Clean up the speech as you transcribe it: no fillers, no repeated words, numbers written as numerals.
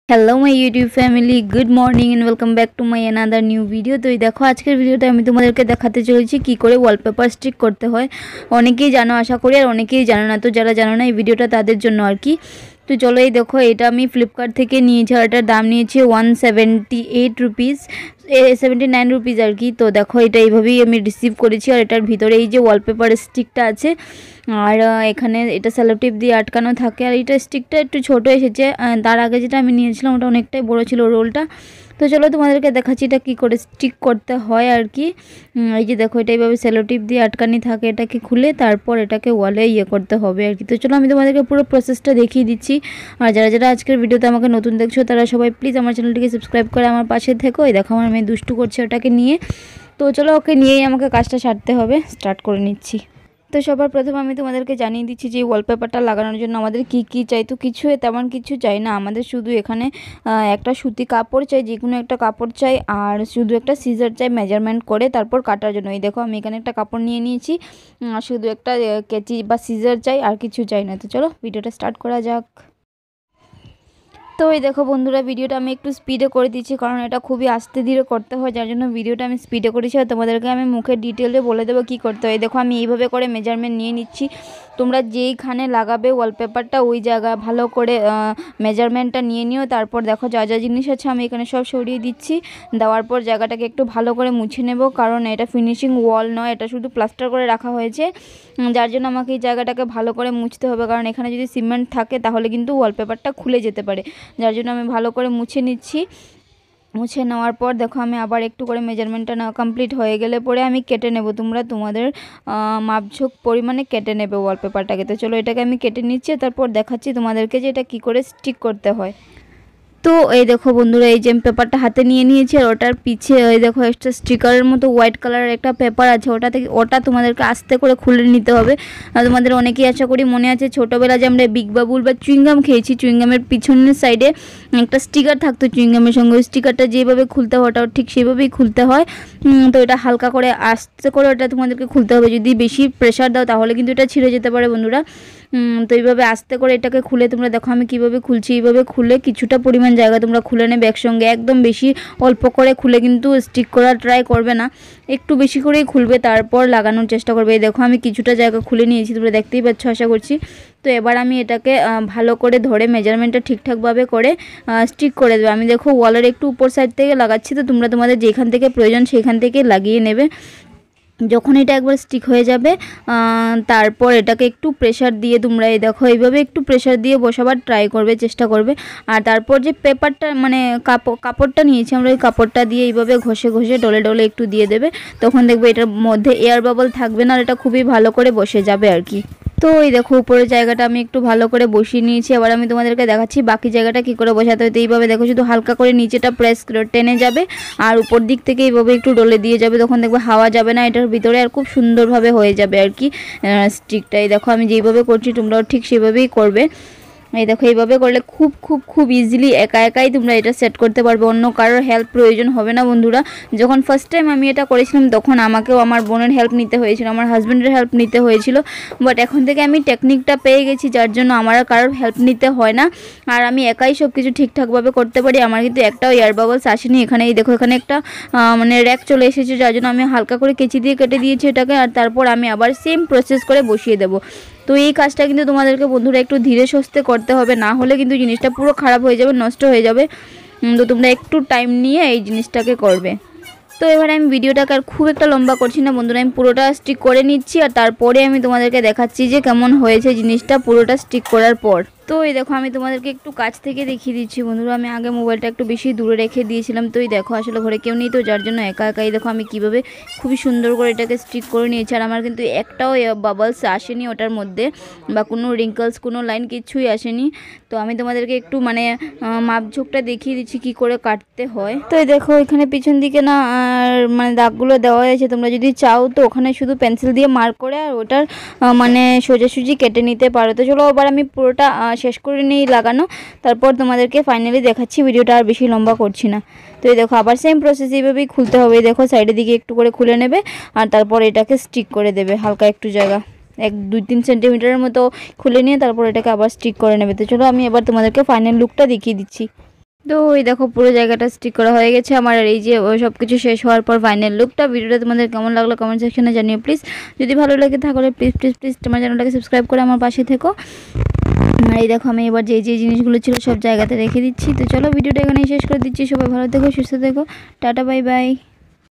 Hello my YouTube family good morning and welcome back to my another new video. तो देखो आजकल भिडियोटा আমি তোমাদেরকে দেখাতে চলেছি কি করে ওয়ালপেপার স্টিক করতে হয়। অনেকেই জানো আশা করি, আর অনেকেই জানো না। তো যারা জানো না এই ভিডিওটা তাদের জন্য আর কি। তো চলো এই দেখো, এটা আমি ফ্লিপকার্ট থেকে নিয়েছি আর এটার দাম নিয়েছে 178 রুপিস 79 রুপিস আর কি। তো দেখো এটা এইভাবেই আমি রিসিভ করেছি আর এটার ভিতরে এই যে ওয়ালপেপার স্টিকটা আছে আর এখানে এটা সেলো টেপ দিয়ে আটকানো থাকে। আর এটা স্টিকটা একটু ছোট এসেছে, তার আগে যেটা আমি নিয়েছিলাম ওটা অনেকটাই বড় ছিল রোলটা। তো চলো তোমাদেরকে দেখাচ্ছি এটা কী করে স্টিক করতে হয় আর কি। এই যে দেখো এটা এইভাবে সেলো টেপ দিয়ে আটকানি থাকে, এটাকে খুলে তারপর এটাকে ওয়ালে করতে হবে আর কি। তো চলো আমি তোমাদেরকে পুরো প্রসেসটা দেখিয়ে দিচ্ছি। আর যারা যারা আজকের ভিডিওতে আমাকে নতুন দেখছো তারা সবাই প্লিজ আমার চ্যানেলটিকে সাবস্ক্রাইব করে আমার পাশে থেকো। এই দেখো আমার মেয়ে দুষ্টু করছে ওটাকে নিয়ে। তো চলো ওকে নিয়েই আমাকে কাজটা সারতে হবে, স্টার্ট করে নিচ্ছি। তো সবার প্রথমে আমি তোমাদেরকে জানিয়ে দিচ্ছি যে ওয়ালপেপারটা লাগানোর জন্য আমাদের কি কি চাই। তো তেমন কিছু চাই না, আমাদের শুধু এখানে একটা সুতি কাপড় চাই, যে কোনো একটা কাপড় চাই, আর শুধু একটা সিজার চাই মেজারমেন্ট করে তারপর কাটার জন্য। এই দেখো আমি এখানে একটা কাপড় নিয়ে নিয়েছি, শুধু একটা কেচি বা সিজার চাই, আর কিছু চাই না। তো চলো ভিডিওটা স্টার্ট করা যাক। তো এই দেখো বন্ধুরা, ভিডিওটা আমি একটু স্পিডে করে দিচ্ছি কারণ এটা খুবই আস্তে ধীরে করতে হয়, যার জন্য ভিডিওটা আমি স্পিডে করেছি। আর তোমাদেরকে আমি মুখে ডিটেলে বলে দেবো কী করতে হয়। দেখো আমি এইভাবে করে মেজারমেন্ট নিয়ে নিচ্ছি। তোমরা যেইখানে লাগাবে ওয়ালপেপারটা ওই জায়গা ভালো করে মেজারমেন্টটা নিয়ে নিও। তারপর দেখো যা যা জিনিস আছে আমি এখানে সব সরিয়ে দিচ্ছি। দেওয়ার পর জায়গাটাকে একটু ভালো করে মুছে নেব, কারণ এটা ফিনিশিং ওয়াল নয়, এটা শুধু প্লাস্টার করে রাখা হয়েছে, যার জন্য আমাকে এই জায়গাটাকে ভালো করে মুছতে হবে। কারণ এখানে যদি সিমেন্ট থাকে তাহলে কিন্তু ওয়ালপেপারটা খুলে যেতে পারে, যার জন্য আমি ভালো করে মুছে নিচ্ছি। মুছে নেওয়ার পর দেখো আমি আবার একটু করে মেজারমেন্টটা নেওয়া কমপ্লিট হয়ে গেলে পরে আমি কেটে নেব। তোমরা তোমাদের মাপঝোঁক পরিমাণে কেটে নেবে ওয়ালপেপারটাকে। তো চলো এটাকে আমি কেটে নিচ্ছি, তারপর দেখাচ্ছি তোমাদেরকে যে এটা কী করে স্টিক করতে হয়। তো এই দেখো বন্ধুরা, এই যে পেপারটা হাতে নিয়ে নিয়েছি আর ওটার পিছে এই দেখো একটা স্টিকারের মতো হোয়াইট কালারের একটা পেপার আছে, ওটা তোমাদেরকে আস্তে করে খুলে নিতে হবে। তোমাদের অনেকেই আশা করি মনে আছে ছোটোবেলা যে আমরা বিগ বাবুল বা চুইংগাম খেয়েছি, চুইংগামের পিছনের সাইডে একটা স্টিকার থাকতো চুইংগামের সঙ্গে, ওই স্টিকারটা যেভাবে খুলতে হয় ওটাও ঠিক সেভাবেই খুলতে হয়। তো এটা হালকা করে আস্তে করে ওটা তোমাদেরকে খুলতে হবে, যদি বেশি প্রেশার দাও তাহলে কিন্তু এটা ছিঁড়ে যেতে পারে বন্ধুরা। তো এইভাবে আস্তে করে এটাকে খুলে তোমরা দেখো আমি কীভাবে খুলছি। এইভাবে খুলে কিছুটা পরিমাণ জায়গা তোমরা খুলে নেবে একসঙ্গে, একদম বেশি অল্প করে খুলে কিন্তু স্টিক করা ট্রাই করবে না, একটু বেশি করেই খুলবে তারপর লাগানোর চেষ্টা করবে। এই দেখো আমি কিছুটা জায়গা খুলে নিয়েছি, তোমরা দেখতেই পাচ্ছ আশা করছি। তো এবার আমি এটাকে ভালো করে ধরে মেজারমেন্টটা ঠিকঠাকভাবে করে স্টিক করে দেবে। আমি দেখো ওয়ালের একটু উপর সাইড থেকে লাগাচ্ছি, তো তোমরা তোমাদের যেখান থেকে প্রয়োজন সেখান থেকে লাগিয়ে নেবে। যখন এটা একবার স্টিক হয়ে যাবে তারপর এটাকে একটু প্রেশার দিয়ে তোমরা এই দেখো এইভাবে একটু প্রেশার দিয়ে বসাবার ট্রাই করবে, চেষ্টা করবে। আর তারপর যে পেপারটা মানে কাপড়টা নিয়েছি আমরা, ওই কাপড়টা দিয়ে এইভাবে ঘষে ঘষে ডলে ডলে একটু দিয়ে দেবে, তখন দেখবে এটার মধ্যে এয়ার বাবল থাকবে না আর এটা খুবই ভালো করে বসে যাবে আর কি। তো এই দেখো উপরের জায়গাটা আমি একটু ভালো করে বসিয়ে নিয়েছি, এবার আমি তোমাদেরকে দেখাচ্ছি বাকি জায়গাটা কী করে বসাতে হয়। তো এইভাবে দেখো শুধু হালকা করে নিচেটা প্রেস টেনে যাবে আর উপর দিক থেকে এইভাবে একটু ডলে দিয়ে যাবে, তখন দেখবে হাওয়া যাবে না এটার ভিতরে, আর খুব সুন্দরভাবে হয়ে যাবে আর কি স্টিকটা। এই দেখো আমি যেইভাবে করছি তোমরাও ঠিক সেভাবেই করবে। এই দেখো এইভাবে করলে খুব খুব খুব ইজিলি একা একাই তোমরা এটা সেট করতে পারবে, অন্য কারোর হেল্প প্রয়োজন হবে না বন্ধুরা। যখন ফার্স্ট টাইম আমি এটা করেছিলাম তখন আমাকেও আমার বোনের হেল্প নিতে হয়েছিল, আমার হাজব্যান্ডের হেল্প নিতে হয়েছিল, বাট এখন থেকে আমি টেকনিকটা পেয়ে গেছি, যার জন্য আমার আর কারোর হেল্প নিতে হয় না আর আমি একাই সব কিছু ঠিকঠাকভাবে করতে পারি। আমার কিন্তু একটাও এয়ার বাবলস আসেনি এখানে। এই দেখো এখানে একটা মানে র্যাক চলে এসেছে, যার জন্য আমি হালকা করে কেচি দিয়ে কেটে দিয়েছি এটাকে, আর তারপর আমি আবার সেম প্রসেস করে বসিয়ে দেবো। তো এই কাজটা কিন্তু তোমাদেরকে বন্ধুরা একটু ধীরে সুস্থে করতে হবে, না হলে কিন্তু জিনিসটা পুরো খারাপ হয়ে যাবে, নষ্ট হয়ে যাবে। তো তোমরা একটু টাইম নিয়ে এই জিনিসটাকে করবে। তো এবারে আমি ভিডিওটাকে আর খুব একটা লম্বা করছি না বন্ধুরা, আমি পুরোটা স্টিক করে নিচ্ছি আর তারপরে আমি তোমাদেরকে দেখাচ্ছি যে কেমন হয়েছে জিনিসটা পুরোটা স্টিক করার পর। তো এই দেখো আমি তোমাদেরকে একটু কাছ থেকে দেখিয়ে দিচ্ছি বন্ধুরা, আমি আগে মোবাইলটা একটু বেশি দূরে রেখে দিয়েছিলাম। তো এই দেখো আসলে ঘরে কেউ নেই, তো যার জন্য একা একাই দেখো আমি কীভাবে খুবই সুন্দর করে এটাকে স্টিক করে নিয়েছি। আর আমার কিন্তু একটাও বাবলস আসেনি ওটার মধ্যে, বা কোনো রিঙ্কলস কোনো লাইন কিছুই আসেনি। তো আমি তোমাদেরকে একটু মানে মাপঝোঁকটা দেখিয়ে দিচ্ছি কি করে কাটতে হয়। তো এই দেখো এখানে পিছন দিকে না মানে দাগগুলো দেওয়া আছে, তোমরা যদি চাও তো ওখানে শুধু পেন্সিল দিয়ে মার্ক করে আর ওটার মানে সোজাসুজি কেটে নিতে পারো। তো চলো আবার আমি পুরোটা শেষ করে নিই লাগানো, তারপর তোমাদেরকে ফাইনালি দেখাচ্ছি, ভিডিওটা আর বেশি লম্বা করছি না। তো এই দেখো আবার সেম প্রসেস এইভাবেই খুলতে হবে। দেখো সাইডের দিকে একটু করে খুলে নেবে আর তারপর এটাকে স্টিক করে দেবে হালকা একটু জায়গা, 1-2-3 সেন্টিমিটারের মতো খুলে নিয়ে তারপর এটাকে আবার স্টিক করে নেবে। তো চলো আমি এবার তোমাদেরকে ফাইনাল লুকটা দেখিয়ে দিচ্ছি। তো এই দেখো পুরো জায়গাটা স্টিক করা হয়ে গেছে আমার। আর এই যে সব কিছু শেষ হওয়ার পর ফাইনাল লুকটা। ভিডিওটা তোমাদের কেমন লাগলো কমেন্ট সেকশনে জানিও প্লিজ। যদি ভালো লাগে তাহলে প্লিজ প্লিজ প্লিজ তোমার চ্যানেলটাকে সাবস্ক্রাইব করে আমার পাশে থেকো। আর এই দেখো আমি এবার যে জিনিসগুলো ছিল সব জায়গাতে রেখে দিচ্ছি। তো চলো ভিডিওটা এখানেই শেষ করে দিচ্ছি। সবাই ভালো থেকো, সুস্থ থেকো, টাটা বাই বাই।